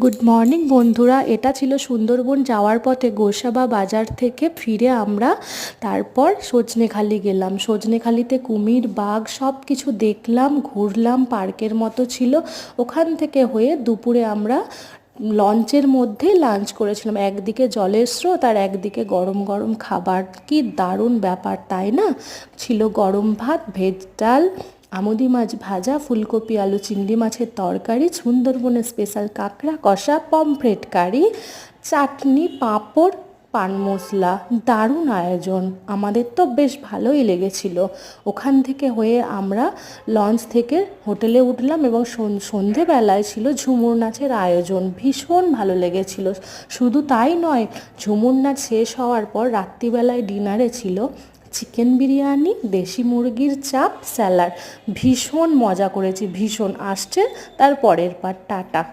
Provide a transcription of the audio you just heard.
Good morning বন্ধুরা। এটা ছিল সুন্দরবন যাওয়ার পথে গোসাবা বাজার থেকে ফিরে আমরা তারপর সজনেখালি গেলাম। সজনেখালিতে কুমির বাঘ সব কিছু দেখলাম, ঘুরলাম, পার্কের মতো ছিল। ওখান থেকে হয়ে দুপুরে আমরা লঞ্চের মধ্যে লাঞ্চ করেছিলাম। একদিকে জলের স্রোত আর একদিকে গরম গরম খাবার। কি দারুণ ব্যাপার তাই না? ছিল গরম ভাত, ভেজ ডাল, আমুদি মাছ ভাজা, ফুলকপি আলু চিংড়ি মাছের তরকারি, সুন্দরবনের স্পেশাল কাঁকড়া কষা, পমফ্রেট কারি, চাটনি, পাঁপড়, পান মশলা। দারুণ আয়োজন, আমাদের তো বেশ ভালোই লেগেছিল। ওখান থেকে হয়ে আমরা লঞ্চ থেকে হোটেলে উঠলাম এবং সন্ধেবেলায় ছিল ঝুমুর নাচের আয়োজন। ভীষণ ভালো লেগেছিল। শুধু তাই নয়, ঝুমুর নাচ শেষ হওয়ার পর রাত্রিবেলায় ডিনারে ছিল চিকেন বিরিয়ানি, দেশি মুরগির চাপ, স্যালাড। ভীষণ মজা করেছি, ভীষণ। আসছে তার পরের বার। টাটা।